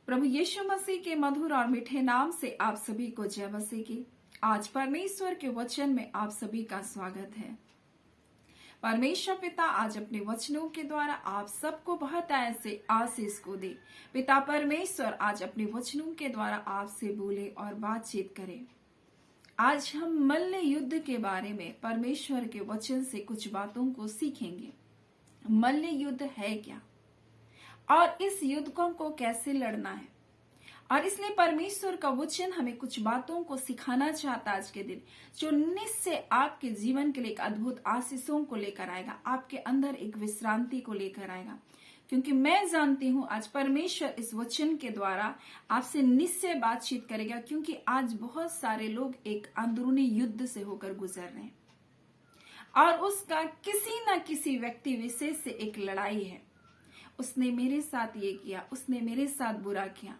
प्रभु यीशु मसीह के मधुर और मीठे नाम से आप सभी को जय मसीह की। आज परमेश्वर के वचन में आप सभी का स्वागत है। परमेश्वर पिता आज अपने वचनों के द्वारा आप सबको बहुत ऐसे आशीष को दे। पिता परमेश्वर आज अपने वचनों के द्वारा आपसे बोले और बातचीत करे। आज हम मल्ल युद्ध के बारे में परमेश्वर के वचन से कुछ बातों को सीखेंगे। मल्ल युद्ध है क्या और इस युद्ध को कैसे लड़ना है, और इसलिए परमेश्वर का वचन हमें कुछ बातों को सिखाना चाहता आज के दिन, जो निश्चय आपके जीवन के लिए एक अद्भुत आशीषों को लेकर आएगा, आपके अंदर एक विश्रांति को लेकर आएगा। क्योंकि मैं जानती हूं आज परमेश्वर इस वचन के द्वारा आपसे निश्चय बातचीत करेगा, क्योंकि आज बहुत सारे लोग एक अंदरूनी युद्ध से होकर गुजर रहे हैं और उसका किसी न किसी व्यक्ति विशेष से एक लड़ाई है। उसने मेरे साथ ये किया, उसने मेरे साथ बुरा किया,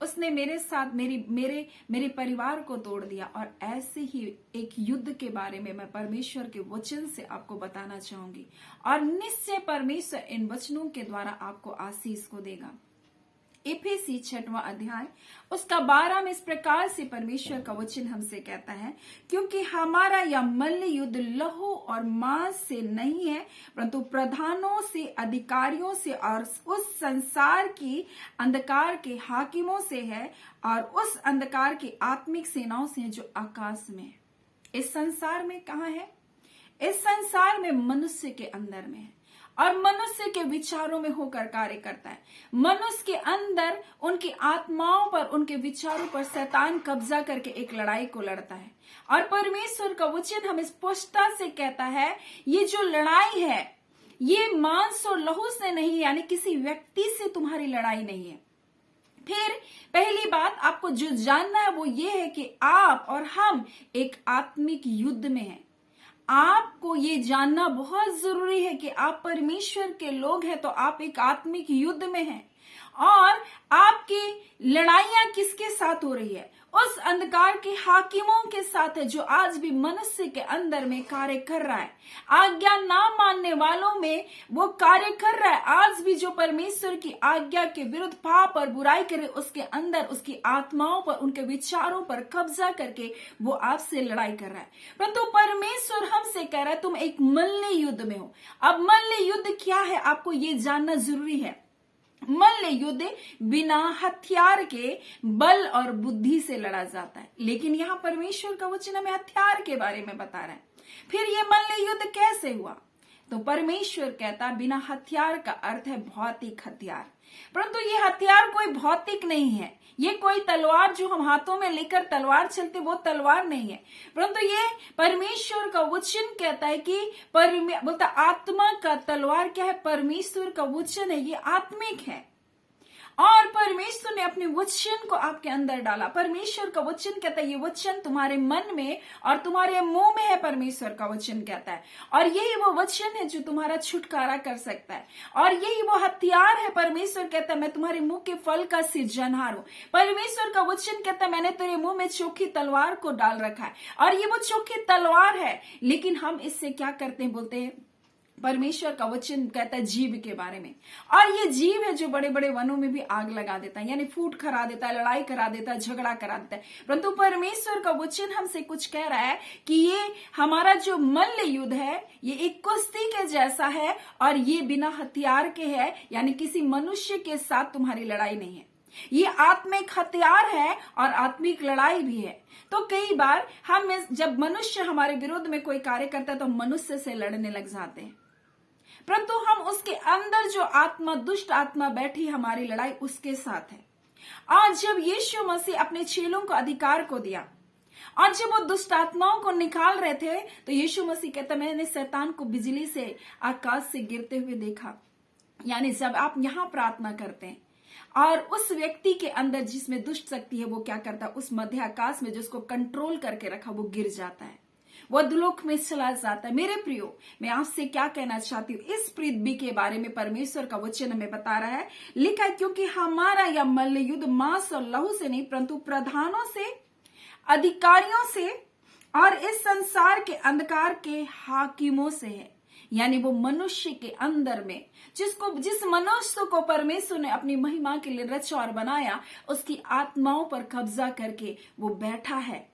उसने मेरे साथ मेरे परिवार को तोड़ दिया। और ऐसे ही एक युद्ध के बारे में मैं परमेश्वर के वचन से आपको बताना चाहूंगी, और निश्चय परमेश्वर इन वचनों के द्वारा आपको आशीष को देगा। इफिसी 6वां अध्याय उसका 12 में इस प्रकार से परमेश्वर का वचन हमसे कहता है, क्योंकि हमारा यह मल्ल युद्ध लहू और मांस से नहीं है, परंतु प्रधानों से, अधिकारियों से और उस संसार की अंधकार के हाकिमों से है, और उस अंधकार की आत्मिक सेनाओं से जो आकाश में है। इस संसार में कहाँ है? इस संसार में मनुष्य के अंदर में है और मनुष्य के विचारों में होकर कार्य करता है। मनुष्य के अंदर उनकी आत्माओं पर, उनके विचारों पर शैतान कब्जा करके एक लड़ाई को लड़ता है। और परमेश्वर का वचन हमें स्पष्टता से कहता है, ये जो लड़ाई है ये मांस और लहू से नहीं, यानी किसी व्यक्ति से तुम्हारी लड़ाई नहीं है। फिर पहली बात आपको जो जानना है वो ये है कि आप और हम एक आत्मिक युद्ध में हैं। आपको ये जानना बहुत जरूरी है कि आप परमेश्वर के लोग हैं, तो आप एक आत्मिक युद्ध में हैं। और आपकी लड़ाइयां किसके साथ हो रही है? उस अंधकार के हाकिमों के साथ है, जो आज भी मनुष्य के अंदर में कार्य कर रहा है। आज्ञा ना मानने वालों में वो कार्य कर रहा है। आज भी जो परमेश्वर की आज्ञा के विरुद्ध पाप और बुराई करे, उसके अंदर, उसकी आत्माओं पर, उनके विचारों पर कब्जा करके वो आपसे लड़ाई कर रहा है। परंतु परमेश्वर हमसे कह रहा है, तुम एक मल्ल युद्ध में हो। अब मल्ल युद्ध क्या है आपको ये जानना जरूरी है। मल्ल युद्ध बिना हथियार के बल और बुद्धि से लड़ा जाता है, लेकिन यहाँ परमेश्वर का वचन हमें हथियार के बारे में बता रहा है। फिर ये मल्ल युद्ध कैसे हुआ? तो परमेश्वर कहता बिना हथियार का अर्थ है भौतिक हथियार। परंतु ये हथियार कोई भौतिक नहीं है। ये कोई तलवार जो हम हाथों में लेकर तलवार चलते, वो तलवार नहीं है। परंतु ये परमेश्वर का वचन कहता है कि बोलता आत्मा का तलवार क्या है? परमेश्वर का वचन है, ये आत्मिक है। और परमेश्वर ने अपने वचन को आपके अंदर डाला। परमेश्वर का वचन कहता है ये वचन तुम्हारे मन में और तुम्हारे मुंह में है, परमेश्वर का वचन कहता है। और यही वो वचन है जो तुम्हारा छुटकारा कर सकता है, और यही वो हथियार है। परमेश्वर कहता है मैं तुम्हारे मुंह के फल का सृजनहार हूं। परमेश्वर का वचन कहता है मैंने तेरे मुंह में चोखी तलवार को डाल रखा है, और ये वो चोखी तलवार है। लेकिन हम इससे क्या करते हैं? बोलते हैं परमेश्वर का वचन कहता है जीव के बारे में, और ये जीव है जो बड़े बड़े वनों में भी आग लगा देता है, यानी फूट करा देता है, लड़ाई करा देता है, झगड़ा करा देता है। परंतु परमेश्वर का वचन हमसे कुछ कह रहा है कि ये हमारा जो मल्ल युद्ध है ये एक कुश्ती के जैसा है, और ये बिना हथियार के है, यानी किसी मनुष्य के साथ तुम्हारी लड़ाई नहीं है। ये आत्मिक हथियार है और आत्मिक लड़ाई भी है। तो कई बार हम जब मनुष्य हमारे विरोध में कोई कार्य करता है तो मनुष्य से लड़ने लग जाते हैं, परंतु हम उसके अंदर जो आत्मा, दुष्ट आत्मा बैठी, हमारी लड़ाई उसके साथ है। आज जब यीशु मसीह अपने चेलों को अधिकार को दिया और जब वो दुष्ट आत्माओं को निकाल रहे थे, तो यीशु मसीह कहता मैंने शैतान को बिजली से आकाश से गिरते हुए देखा। यानी जब आप यहां प्रार्थना करते हैं और उस व्यक्ति के अंदर जिसमें दुष्ट शक्ति है, वो क्या करता है? उस मध्य आकाश में जिसको कंट्रोल करके रखा, वो गिर जाता है, वो दुलोक में चला जाता है। मेरे प्रियो, मैं आपसे क्या कहना चाहती हूँ, इस पृथ्वी के बारे में परमेश्वर का वचन हमें बता रहा है। लिखा है क्योंकि हमारा यह मल्ल युद्ध मांस और लहू से नहीं, परंतु प्रधानों से, अधिकारियों से और इस संसार के अंधकार के हाकिमों से है। यानी वो मनुष्य के अंदर में जिस मनुष्य को परमेश्वर ने अपनी महिमा के लिए रचा और बनाया, उसकी आत्माओं पर कब्जा करके वो बैठा है।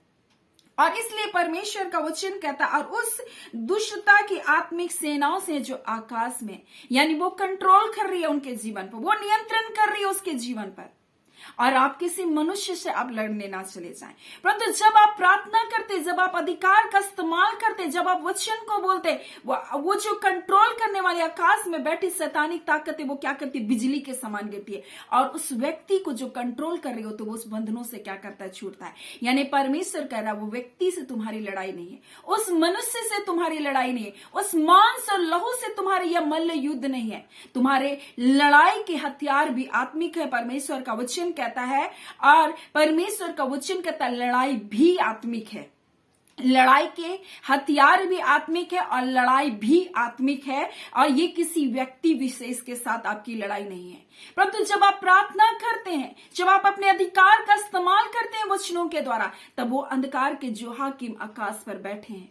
और इसलिए परमेश्वर का वचन कहता, और उस दुष्टता की आत्मिक सेनाओं से जो आकाश में, यानी वो कंट्रोल कर रही है उनके जीवन पर, वो नियंत्रण कर रही है उसके जीवन पर। और आप किसी मनुष्य से आप लड़ने ना चले जाएं, परंतु जब आप प्रार्थना करते, जब आप अधिकार का इस्तेमाल करते, जब आप वचन को बोलते, वो जो कंट्रोल करने वाले आकाश में बैठी शैतानिक ताकतें वो क्या करती, बिजली के समान गिरती है, और उस व्यक्ति को जो कंट्रोल कर रही हो तो वो उस बंधनों से क्या करता है, छूटता है। यानी परमेश्वर कह रहा है वो व्यक्ति से तुम्हारी लड़ाई नहीं है, उस मनुष्य से तुम्हारी लड़ाई नहीं है, उस मांस और लहू से तुम्हारी यह मल्ल युद्ध नहीं है। तुम्हारे लड़ाई के हथियार भी आत्मिक है, परमेश्वर का वचन कहता है, और परमेश्वर का वचन कहता है लड़ाई भी आत्मिक है। लड़ाई के हथियार भी आत्मिक है और लड़ाई भी आत्मिक है, और ये किसी व्यक्ति विशेष के साथ आपकी लड़ाई नहीं है। परंतु जब आप प्रार्थना करते हैं, जब आप अपने अधिकार का इस्तेमाल करते हैं वचनों के द्वारा, तब वो अंधकार के जो हाकिम आकाश पर बैठे हैं,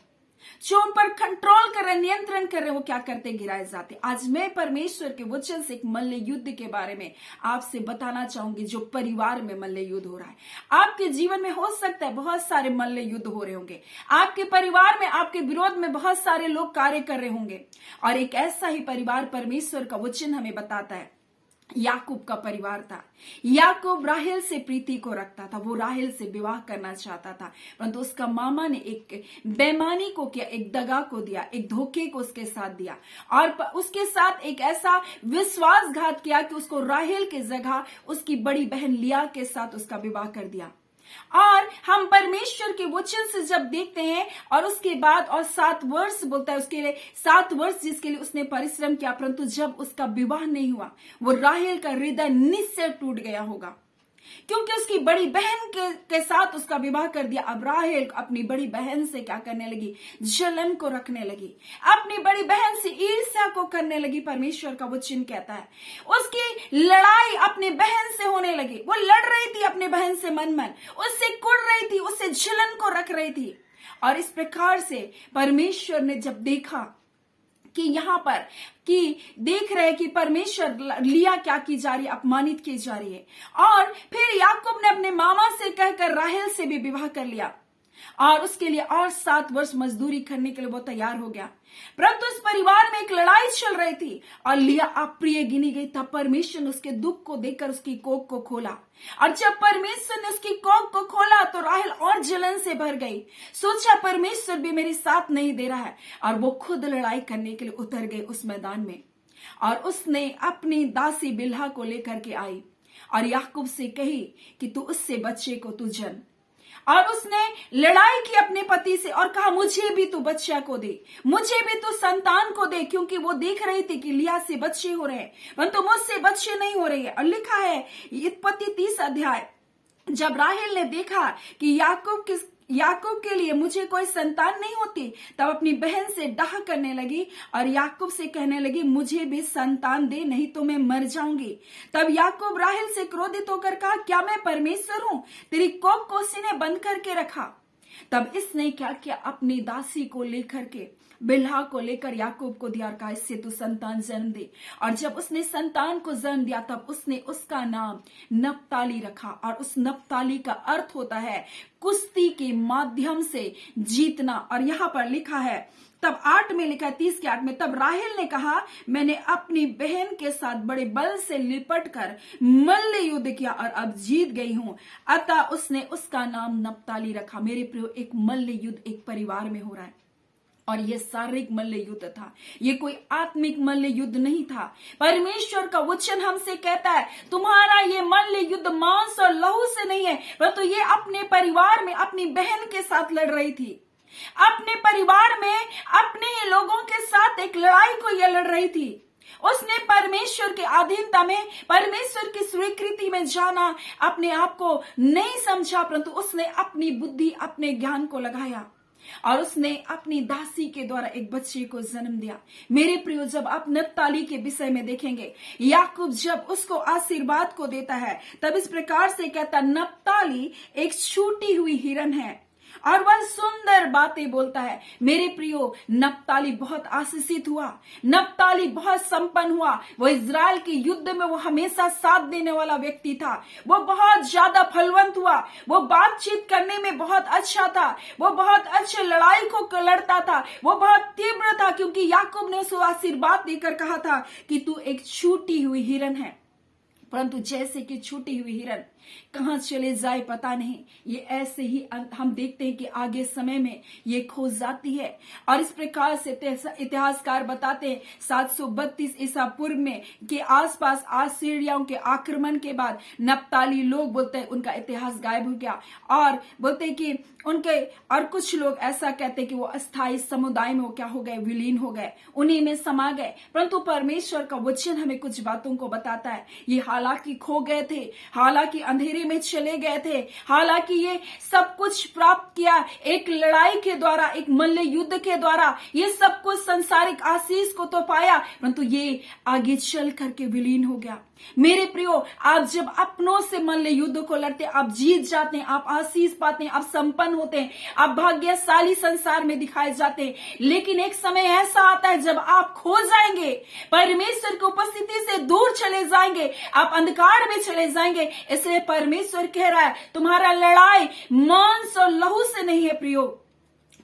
जो उन पर कंट्रोल कर रहे, नियंत्रण कर रहे, वो क्या करते, गिराए जाते। आज मैं परमेश्वर के वचन से एक मल्ल युद्ध के बारे में आपसे बताना चाहूंगी, जो परिवार में मल्ल युद्ध हो रहा है। आपके जीवन में हो सकता है बहुत सारे मल्ल युद्ध हो रहे होंगे, आपके परिवार में आपके विरोध में बहुत सारे लोग कार्य कर रहे होंगे। और एक ऐसा ही परिवार परमेश्वर का वचन हमें बताता है, याकूब का परिवार था। याकूब राहेल से प्रीति को रखता था, वो राहेल से विवाह करना चाहता था, परंतु उसका मामा ने एक बेईमानी को किया, एक दगा को दिया, एक धोखे को उसके साथ दिया, और उसके साथ एक ऐसा विश्वासघात किया कि उसको राहेल के जगह उसकी बड़ी बहन लिया के साथ उसका विवाह कर दिया। और हम परमेश्वर के वचन से जब देखते हैं, और उसके बाद और 7 वर्ष बोलता है, उसके लिए 7 वर्ष जिसके लिए उसने परिश्रम किया, परंतु जब उसका विवाह नहीं हुआ, वो राहेल का हृदय निश्चय टूट गया होगा, क्योंकि उसकी बड़ी बहन के साथ उसका विवाह कर दिया। अब राहेल अपनी बड़ी बहन से क्या करने लगी, जलन को रखने लगी, अपनी बड़ी बहन से ईर्ष्या को करने लगी। परमेश्वर का वचन कहता है उसकी लड़ाई अपनी बहन से होने लगी, वो लड़ रही थी अपने बहन से मन मन, उससे कुड़ रही थी, उससे जलन को रख रही थी। और इस प्रकार से परमेश्वर ने जब देखा कि यहां पर कि देख रहे कि परमेश्वर लिया क्या की जा रही है, अपमानित की जा रही है, और फिर याकूब ने अपने मामा से कहकर राहेल से भी विवाह कर लिया, और उसके लिए और 7 वर्ष मजदूरी करने के लिए वो तैयार हो गया। परंतु उस परिवार में एक लड़ाई चल रही थी, और लिया अप्रिय गिनी गई। तब परमेश्वर ने उसके दुख को देखकर उसकी कोख को खोला, और जब परमेश्वर ने उसकी कोख को खोला तो राहेल और जलन से भर गई। सोचा परमेश्वर भी मेरे साथ नहीं दे रहा है, और वो खुद लड़ाई करने के लिए उतर गई उस मैदान में। और उसने अपनी दासी बिल्हा को लेकर के आई और याकूब से कही कि तू उससे बच्चे को तू जन। और उसने लड़ाई की अपने पति से और कहा मुझे भी तू बच्चा को दे, मुझे भी तू संतान को दे, क्योंकि वो देख रही थी कि लिया से बच्चे हो रहे हैं, परंतु मुझसे बच्चे नहीं हो रहे हैं। और लिखा है उत्पत्ति 30 अध्याय, जब राहेल ने देखा कि याकूब के लिए मुझे कोई संतान नहीं होती, तब अपनी बहन से डाह करने लगी और याकूब से कहने लगी मुझे भी संतान दे, नहीं तो मैं मर जाऊंगी। तब याकूब राहेल से क्रोधित होकर कहा क्या मैं परमेश्वर हूं, तेरी कोख को सीने बंद करके रखा। तब इसने क्या किया, अपनी दासी को लेकर के बिल्हा को लेकर याकूब को दिया और कहा इससे तू संतान जन्म दे। और जब उसने संतान को जन्म दिया तब उसने उसका नाम नप्ताली रखा, और उस नप्ताली का अर्थ होता है कुश्ती के माध्यम से जीतना। और यहां पर लिखा है तब 8 में लिखा है 30 के 8 में, तब राहेल ने कहा मैंने अपनी बहन के साथ बड़े बल से लिपट कर मल्ल युद्ध किया और अब जीत गई हूं, अतः उसने उसका नाम नप्ताली रखा। मेरे प्रियो, एक मल्ल युद्ध एक परिवार में हो रहा है, और यह शारीरिक मल्ल युद्ध था, यह कोई आत्मिक मल्ल युद्ध नहीं था। परमेश्वर का वचन हमसे कहता है तुम्हारा ये मल्ल युद्ध मांस और लहू से नहीं है, परंतु ये अपने परिवार में अपनी बहन के साथ लड़ रही थी, अपने परिवार में अपने ही लोगों के साथ एक लड़ाई को यह लड़ रही थी। उसने परमेश्वर की अधीनता में, परमेश्वर की स्वीकृति में जाना, अपने आप को नहीं समझा, परंतु उसने अपनी बुद्धि अपने ज्ञान को लगाया और उसने अपनी दासी के द्वारा एक बच्चे को जन्म दिया। मेरे प्रियो, जब आप नप्ताली के विषय में देखेंगे, याकूब जब उसको आशीर्वाद को देता है तब इस प्रकार से कहता नप्ताली एक छूटी हुई हिरन है, और वह सुंदर बातें बोलता है। मेरे प्रियो, नप्ताली बहुत आशीषित हुआ, नप्ताली बहुत संपन्न हुआ। वो इजराइल के युद्ध में वो हमेशा साथ देने वाला व्यक्ति था। वो बहुत ज्यादा फलवंत हुआ, वो बातचीत करने में बहुत अच्छा था, वो बहुत अच्छे लड़ाई को लड़ता था, वो बहुत तीव्र था, क्योंकि याकूब ने उसे आशीर्वाद देकर कहा था कि तू एक छूटी हुई हिरन है। परंतु जैसे कि छूटी हुई हिरन कहां चले जाए पता नहीं, ये ऐसे ही हम देखते हैं कि आगे समय में ये खो जाती है। और इस प्रकार से इतिहासकार बताते हैं 732 ईसा पूर्व में के आसपास आसीरियाओं के आक्रमण के बाद नप्ताली लोग बोलते हैं उनका इतिहास गायब हो गया, और बोलते हैं कि उनके, और कुछ लोग ऐसा कहते हैं कि वो अस्थायी समुदाय में वो क्या हो गए, विलीन हो गए, उन्हीं में समा गए। परंतु परमेश्वर का वचन हमें कुछ बातों को बताता है। ये हालांकि खो गए थे, हालांकि अंधेरे में चले गए थे, हालांकि ये सब कुछ प्राप्त किया एक लड़ाई के द्वारा, एक मल्ल युद्ध के द्वारा, ये सब कुछ संसारिक आशीष को तो पाया, परंतु ये आगे चल करके विलीन हो गया। मेरे प्रियो, आप जब अपनों से मल्ल युद्ध को लड़ते, आप जीत जाते हैं, आप आशीष पाते हैं, आप संपन्न होते हैं, आप भाग्यशाली संसार में दिखाए जाते हैं। लेकिन एक समय ऐसा आता है जब आप खो जाएंगे, परमेश्वर की उपस्थिति से दूर चले जाएंगे, आप अंधकार में चले जाएंगे। इसलिए परमेश्वर कह रहा है तुम्हारा लड़ाई मांस और लहू से नहीं है प्रियो,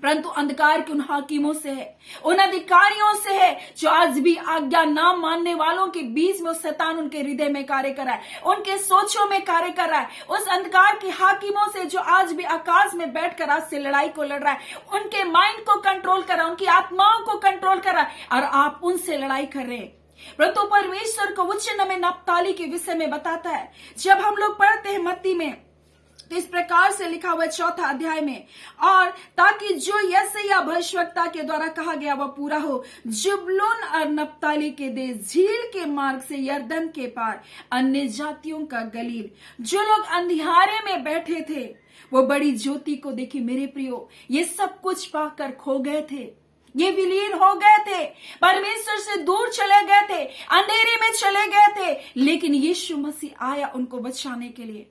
परंतु अंधकार के उन हाकिमों से है, उन अधिकारियों से है जो आज भी आज्ञा ना मानने वालों के बीच में शैतान उनके हृदय में कार्य कर रहा है, उनके सोचों में कार्य कर रहा है। उस अंधकार के हाकिमों से जो आज भी आकाश में बैठकर आज से लड़ाई को लड़ रहा है, उनके माइंड को कंट्रोल कर रहा है, उनकी आत्माओं को कंट्रोल कर रहा है, और आप उनसे लड़ाई कर रहे हैं। परंतु परमेश्वर का वचन हमें नप्ताली के विषय में बताता है। जब हम लोग पढ़ते हैं मत्ती में, तो इस प्रकार से लिखा हुआ 4 अध्याय में, और ताकि जो यशायाह भविष्यवक्ता के द्वारा कहा गया वह पूरा हो, जुबलून और नप्ताली के देश, झील के मार्ग से यरदन के पार, अन्य जातियों का गलील, जो लोग अंधियारे में बैठे थे वो बड़ी ज्योति को देखी। मेरे प्रियो, ये सब कुछ पाकर खो गए थे, ये विलीन हो गए थे, परमेश्वर से दूर चले गए थे, अंधेरे में चले गए थे, लेकिन यीशु मसीह आया उनको बचाने के लिए।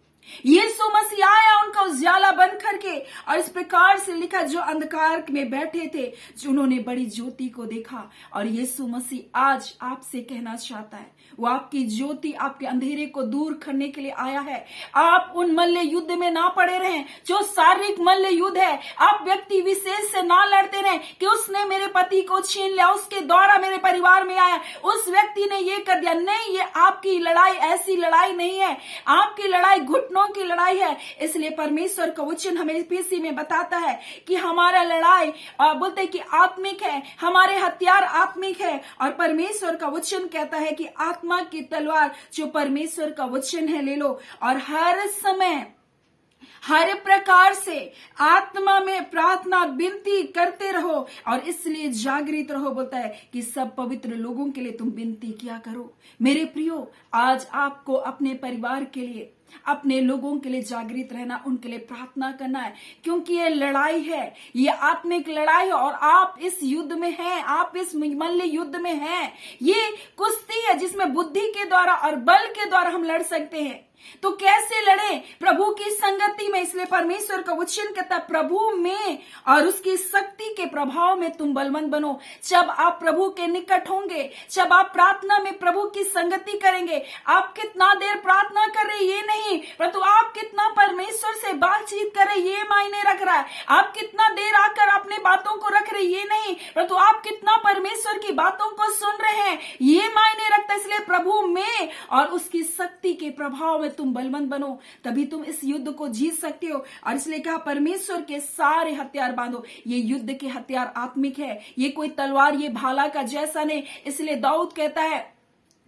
यीशु मसीह आया उनका उजाला बन करके, और इस प्रकार से लिखा जो अंधकार में बैठे थे, जो उन्होंने बड़ी ज्योति को देखा। और यीशु मसीह आज आपसे कहना चाहता है, वो आपकी ज्योति, आपके अंधेरे को दूर करने के लिए आया है। आप उन मल्ल युद्ध में ना पड़े रहें जो शारीरिक मल्ल युद्ध है। आप व्यक्ति विशेष से ना लड़ते रहें कि उसने मेरे पति को छीन लिया, उसके द्वारा मेरे परिवार में आया, उस व्यक्ति ने ये कर दिया। नहीं, ये आपकी लड़ाई ऐसी लड़ाई नहीं है, आपकी लड़ाई घुटनों की लड़ाई है। इसलिए परमेश्वर का वचन हमें पीसी में बताता है कि हमारा लड़ाई बोलते हैं कि आत्मिक है, हमारे हथियार आत्मिक है। और परमेश्वर का वचन कहता है कि आत्मा की तलवार जो परमेश्वर का वचन है ले लो, और हर समय हर प्रकार से आत्मा में प्रार्थना विनती करते रहो, और इसलिए जागृत रहो। बोलता है कि सब पवित्र लोगों के लिए तुम विनती किया करो। मेरे प्रियो, आज आपको अपने परिवार के लिए, अपने लोगों के लिए जागृत रहना, उनके लिए प्रार्थना करना है, क्योंकि ये लड़ाई है, ये आत्मिक लड़ाई है, और आप इस युद्ध में हैं, आप इस मल्ल युद्ध में हैं। ये कुश्ती है जिसमें बुद्धि के द्वारा और बल के द्वारा हम लड़ सकते हैं। तो कैसे लड़े? प्रभु की संगति में। इसलिए परमेश्वर का वचन कहता है प्रभु में और उसकी शक्ति के प्रभाव में तुम बलवंत बनो। जब आप प्रभु के निकट होंगे, जब आप प्रार्थना में प्रभु की संगति करेंगे, आप कितना देर प्रार्थना कर रहे ये नहीं, परंतु आप कितना परमेश्वर से बातचीत कर रहे ये मायने रख रहा है। आप कितना देर आकर अपने बातों को रख रहे ये नहीं, परंतु आप कितना परमेश्वर की बातों को सुन रहे हैं ये मायने रखता है। इसलिए प्रभु में और उसकी शक्ति के प्रभाव में तुम बलवंत बनो, तभी तुम इस युद्ध को जीत सकते हो। और इसलिए कहा परमेश्वर के सारे हथियार बांधो। ये युद्ध के हथियार आत्मिक है, ये कोई तलवार, ये भाला का जैसा नहीं। इसलिए दाऊद कहता है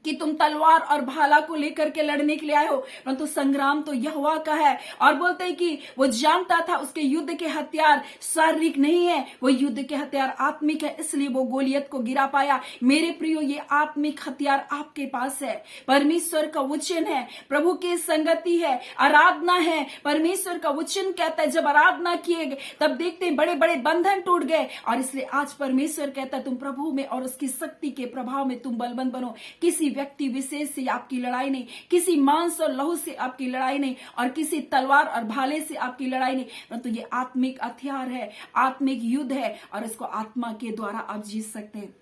कि तुम तलवार और भाला को लेकर के लड़ने के लिए आए हो, परंतु संग्राम तो यहोवा का है। और बोलते हैं कि वो जानता था उसके युद्ध के हथियार शारीरिक नहीं है, वो युद्ध के हथियार आत्मिक है, इसलिए वो गोलियत को गिरा पाया। मेरे प्रियो, ये आत्मिक हथियार आपके पास है। परमेश्वर का वचन है, प्रभु की संगति है, आराधना है। परमेश्वर का वचन कहता है जब आराधना किए तब देखते हैं बड़े बड़े बंधन टूट गए। और इसलिए आज परमेश्वर कहता है तुम प्रभु में और उसकी शक्ति के प्रभाव में तुम बलवंत बनो। किसी व्यक्ति विशेष से आपकी लड़ाई नहीं, किसी मांस और लहू से आपकी लड़ाई नहीं, और किसी तलवार और भाले से आपकी लड़ाई नहीं, परंतु ये आत्मिक हथियार है, आत्मिक युद्ध है, और इसको आत्मा के द्वारा आप जीत सकते हैं।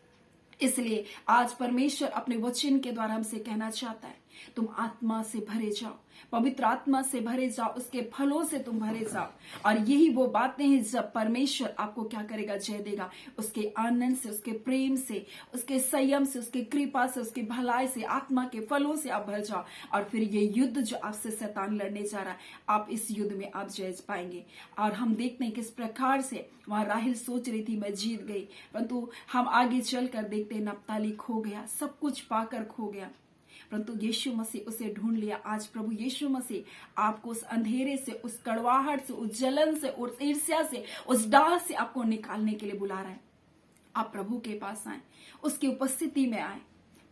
इसलिए आज परमेश्वर अपने वचन के द्वारा हमसे कहना चाहता है, तुम आत्मा से भरे जाओ, पवित्र आत्मा से भरे जाओ, उसके फलों से तुम भरे जाओ। और यही वो बातें हैं जब परमेश्वर आपको क्या करेगा, जय देगा, उसके आनंद से, उसके प्रेम से, उसके संयम से, उसके कृपा से, उसकी भलाई से, आत्मा के फलों से आप भर जाओ। और फिर ये युद्ध जो आपसे शैतान लड़ने जा रहा है, आप इस युद्ध में आप जय पाएंगे। और हम देखते हैं किस प्रकार से वहां राहेल सोच रही थी मैं जीत गई, परंतु हम आगे चलकर देखते हैं नप्ताली खो गया, सब कुछ पाकर खो गया, परंतु यीशु मसीह उसे ढूंढ लिया। आज प्रभु यीशु मसीह आपको उस अंधेरे से, उस कड़वाहट से, उस जलन से, उस ईर्ष्या से, उस डाह से आपको निकालने के लिए बुला रहा है। आप प्रभु के पास आए, उसकी उपस्थिति में आए,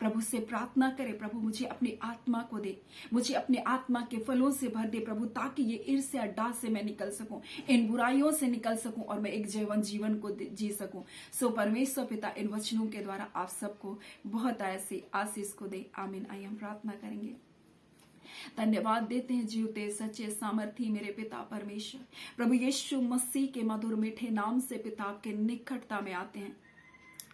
प्रभु से प्रार्थना करें, प्रभु मुझे अपनी आत्मा को दे, मुझे अपने आत्मा के फलों से भर दे प्रभु, ताकि ये ईर्ष्या डाह से मैं निकल सकूं, इन बुराइयों से निकल सकूं, और मैं एक जीवन को जी सकूं। सो परमेश्वर पिता इन वचनों के द्वारा आप सबको बहुत ऐसी आशीष को दे। आमीन। आइए हम प्रार्थना करेंगे। धन्यवाद देते हैं जीवते सच्चे सामर्थी मेरे पिता परमेश्वर, प्रभु यीशु मसीह के मधुर मीठे नाम से पिता आपके निकटता में आते हैं,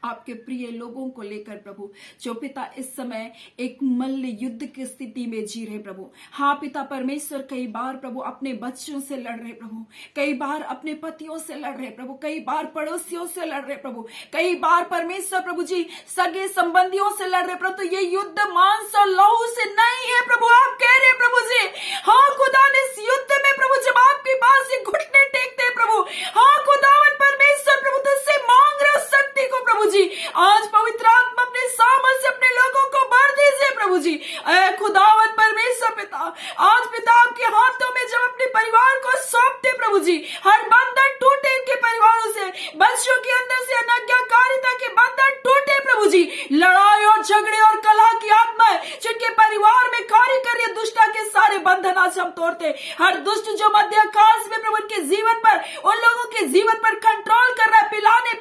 आपके प्रिय लोगों को लेकर प्रभु, जो पिता इस समय एक मल्ल युद्ध की स्थिति में जी रहे प्रभु। हाँ पिता परमेश्वर, कई बार प्रभु अपने बच्चों से लड़ रहे प्रभु, कई बार अपने पतियों से लड़ रहे प्रभु, कई बार पड़ोसियों से लड़ रहे प्रभु, कई बार परमेश्वर प्रभु जी सगे संबंधियों से लड़ रहे प्रभु। तो ये युद्ध मांस और लहू से नहीं है प्रभु, आप कह रहे प्रभु जी। हाँ खुदा ने इस युद्ध में प्रभु जब आपके पास ये घुटने टेकते हैं प्रभु, हाँ खुदावन परमेश्वर प्रभु तुझसे मांग रहे उस शक्ति को प्रभु जी, आज पवित्र आत्मा अपने सामर्थ से अपने लोगों को भर दीजिए प्रभु जी। ऐ खुदावन परमेश्वर पिता, आज पिता आपके हाथों में जब अपने परिवार को सौंपते प्रभु जी, हर बंधन टूटे इनके परिवारों से, बच्चों के अंदर से अनाज्ञाकारिता के बंधन टूटे प्रभु जी। लड़ाई और झगड़े और कलह की आत्मा जिनके परिवार में कार्य कर रही दुष्टा के सारे बंधन आज हम तोड़ते। हर दुष्ट जो मध्य आकाश में प्रभु के जीवन पर, उन लोगों के जीवन पर कंट्रोल कर रहा है,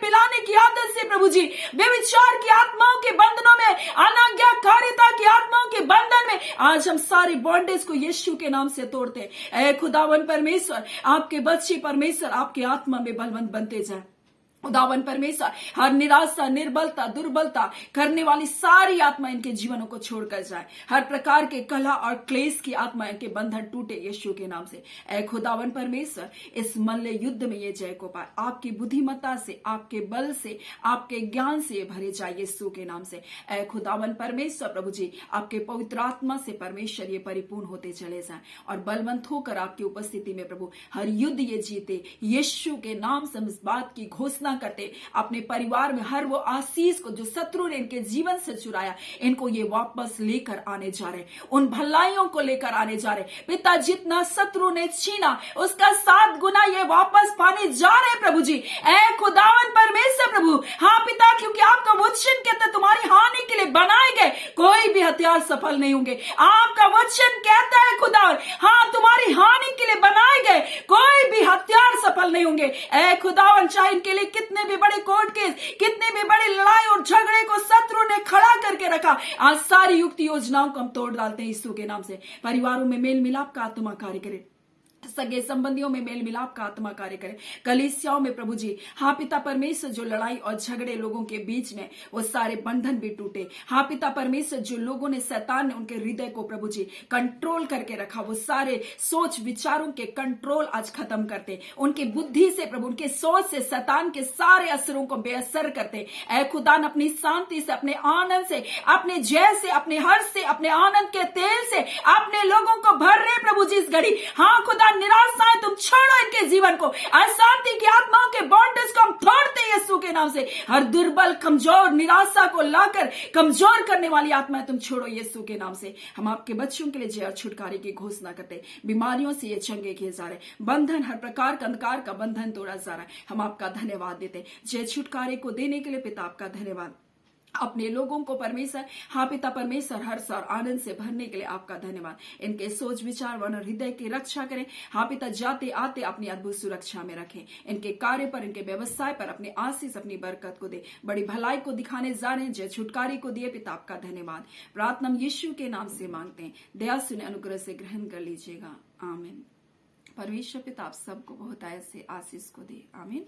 पिलाने की आदत से प्रभु जी, व्यभिचार की आत्माओं के बंधनों में, अनाज्ञाकारिता की आत्माओं के बंधन में, आज हम सारी बॉन्डेज को यीशु के नाम से तोड़ते हैं। ऐ खुदावन परमेश्वर, आपके बच्चे परमेश्वर आपके आत्मा में बलवंत बनते जाए। खुदावन परमेश्वर, हर निराशा, निर्बलता, दुर्बलता करने वाली सारी आत्मा इनके जीवनों को छोड़कर जाए। हर प्रकार के कलह और क्लेश की आत्मा इनके बंधन टूटे यीशु के नाम से। ऐ खुदावन परमेश्वर, इस मल्ल युद्ध में ये जय को पाए, आपकी बुद्धिमत्ता से, आपके बल से, आपके ज्ञान से भरे जाए यीशु के नाम से। ऐ खुदावन परमेश्वर प्रभु जी, आपके पवित्र आत्मा से परमेश्वर ये परिपूर्ण होते चले जाए, और बलवंत होकर आपकी उपस्थिति में प्रभु हर युद्ध ये जीते यीशु के नाम से। इस बात की घोषणा करते, अपने परिवार में हर वो आशीष को जो शत्रु ने इनके जीवन से चुराया, इनको ये वापस लेकर आने जा रहे, उन भलाइयों को लेकर आने जा रहे। पिता जितना शत्रु ने छीना उसका 7 गुना ये वापस पाने जा रहे प्रभु जी। ऐ खुदावन परमेश्वर प्रभु, हाँ पिता, क्योंकि आपका वचन कहता है तुम्हारी हानि के लिए बनाए गए कोई भी हथियार सफल नहीं होंगे। आपका वचन कहता है खुदावन, हाँ तुम्हारी हानि के लिए बनाए गए कोई भी हथियार सफल नहीं होंगे। ऐ खुदावन, चाहे इनके लिए कितने भी बड़े कोर्ट केस, कितने भी बड़े लड़ाई और झगड़े को शत्रु ने खड़ा करके रखा, आज सारी युक्ति योजनाओं को हम तोड़ डालते हैं यीशु के नाम से। परिवारों में मेल मिलाप का आत्मा कार्य करे, सगे संबंधियों में मेल मिलाप का आत्मा कार्य करे, कलीसियाओं में प्रभु जी, हाँ पिता परमेश्वर, जो लड़ाई और झगड़े लोगों के बीच में, वो सारे बंधन भी टूटे। हाँ पिता परमेश्वर, जो लोगों ने, शैतान ने उनके हृदय को प्रभु जी कंट्रोल करके रखा, वो सारे सोच विचारों के कंट्रोल आज खत्म करते, उनकी बुद्धि से प्रभु, उनके सोच से शैतान के सारे असरों को बेअसर करते। ऐ खुदान, अपनी शांति से, अपने आनंद से, अपने जय से, अपने हर्ष से, अपने आनंद के तेल से अपने लोगों को भर रहे प्रभु जी इस घड़ी। हाँ खुदा, निराशाएं तुम छोड़ो इनके जीवन को, अशांति की आत्माओं के बॉन्डेज को हम तोड़ते हैं यीशु के नाम से। हर दुर्बल, कमजोर, निराशा को लाकर कमजोर करने वाली आत्माएं तुम छोड़ो यीशु के नाम से। हम आपके बच्चों के लिए जय और छुटकारे की घोषणा करते, बीमारियों से ये चंगे किए जा रहे, बंधन, हर प्रकार का अंधकार का बंधन तोड़ा जा रहा है। हम आपका धन्यवाद देते, जय छुटकारे को देने के लिए पिता आपका धन्यवाद। अपने लोगों को परमेश्वर, हाँ पिता परमेश्वर, हर्ष और आनंद से भरने के लिए आपका धन्यवाद। इनके सोच विचार वन और हृदय की रक्षा करें। हाँ पिता, जाते आते अपनी अद्भुत सुरक्षा में रखें। इनके कार्य पर, इनके व्यवसाय पर अपने आशीष, अपनी बरकत को दे। बड़ी भलाई को दिखाने जाने, जय छुटकारे को दिए पिता, आपका धन्यवाद। प्रार्थना यीशु के नाम से मांगते हैं, दया सुने, अनुग्रह से ग्रहण कर लीजिएगा। आमीन। परमेश्वर पिता आप सबको बहुत ऐसे आशीष को दे। आमीन।